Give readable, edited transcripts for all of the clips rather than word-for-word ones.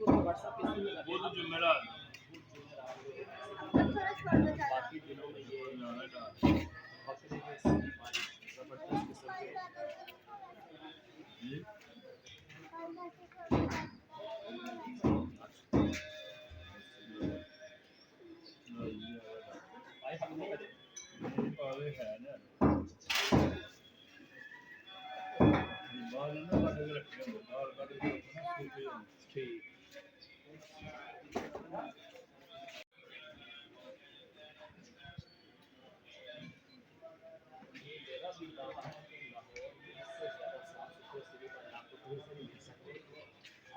वो तो जुमेरात बाकी दिनों में ये बकरे के जबरदस्त किस्म के ठीक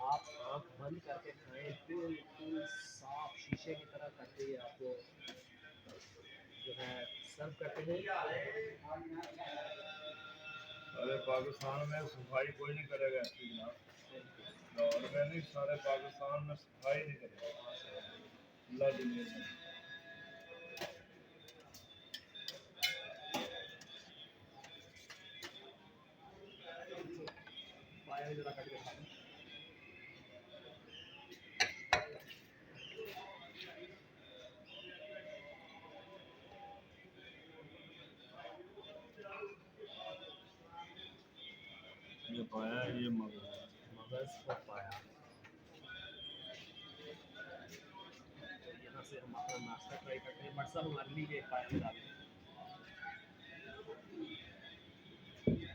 आप आँख बंद करके खाएं, बिल्कुल साफ शीशे की तरह करके आपको जो है सर्व करते हैं। अरे पाकिस्तान में सफाई कोई नहीं करेगा ऐसी जनाब, लाहौर में नहीं, सारे पाकिस्तान में सफाई नहीं करेगा अल्लाह दुनिया में। पाया जरा कट के खा लें। ये पाया ये मगज़ को पाया। तो यहाँ से हम अपना नाश्ता ट्राई करते हैं। बट सब हमारे लिए एक पाया में डालें। ये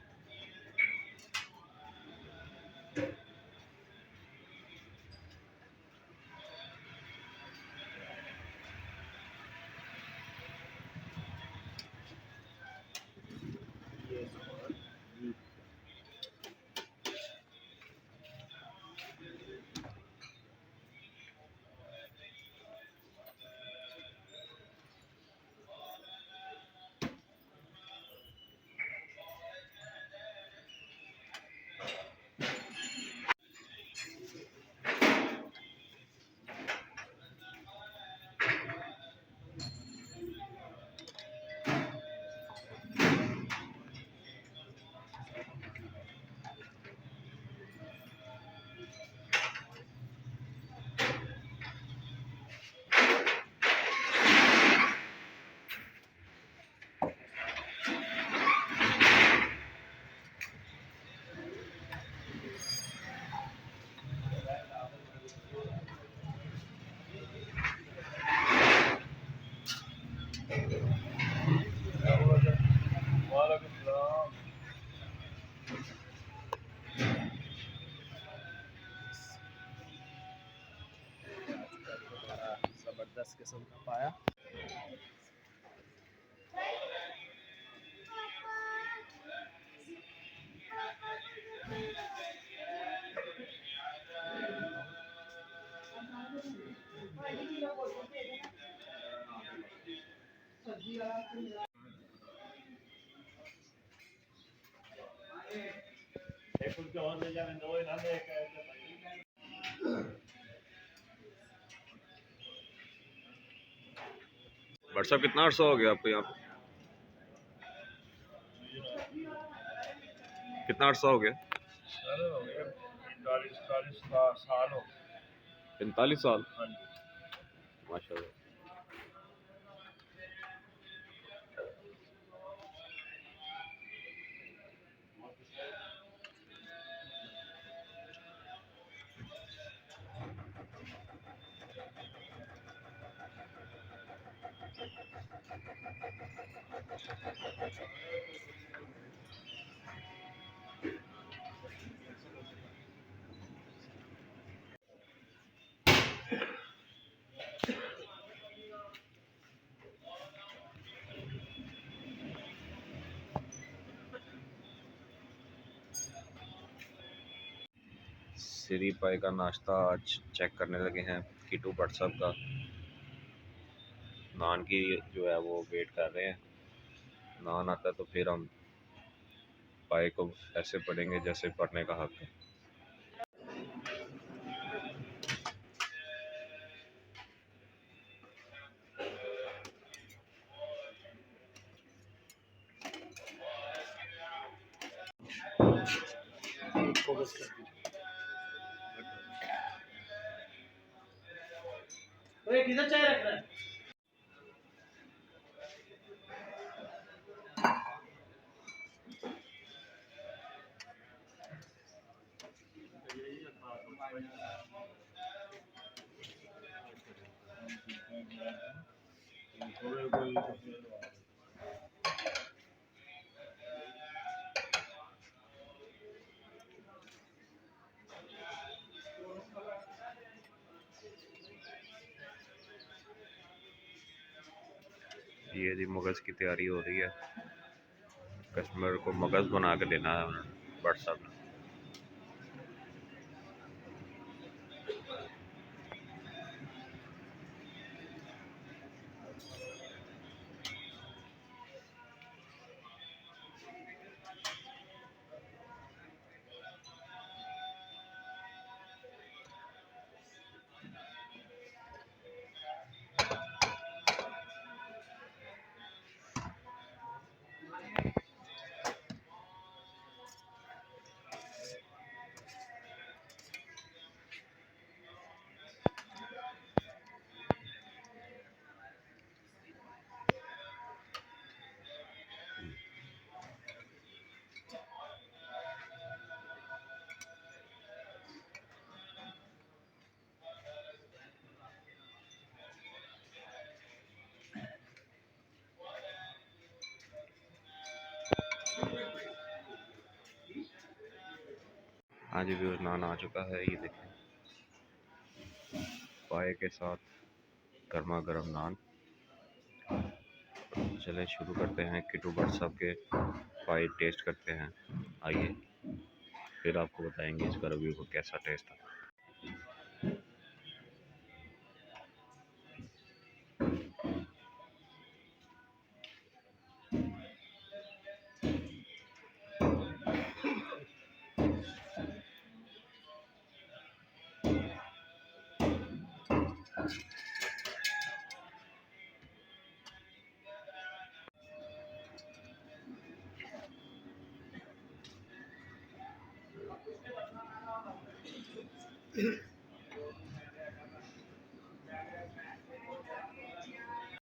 जबरदस्त किस्म का पाया। व्हाट्सएप कितना अर्सा हो गया आपको यहाँ पे? कितना अर्सा हो गया? 45 साल हो गए। 45 साल? हाँ जी। माशाल्लाह। सिरी पाई का नाश्ता आज चेक करने लगे हैं कीटू भट्ट साहब का। नान की जो है वो वेट कर रहे हैं। नान आता है तो फिर हम पाई को ऐसे पढ़ेंगे जैसे पढ़ने का हक है। फोकस कर दीजिए। किधर चाय रख रहा है? थोड़े कोई ये जी मगज़ की तैयारी हो रही है। कस्टमर को मगज़ बना के देना है व्हाट्सएप में। हाँ जी व्यूअर्स, नान आ चुका है। ये देखें, पाए के साथ गर्मा गर्म नान। चलें शुरू करते हैं। किटू भट्ट साहब के पाए टेस्ट करते हैं। आइए, फिर आपको बताएंगे इसका रिव्यू को कैसा टेस्ट था।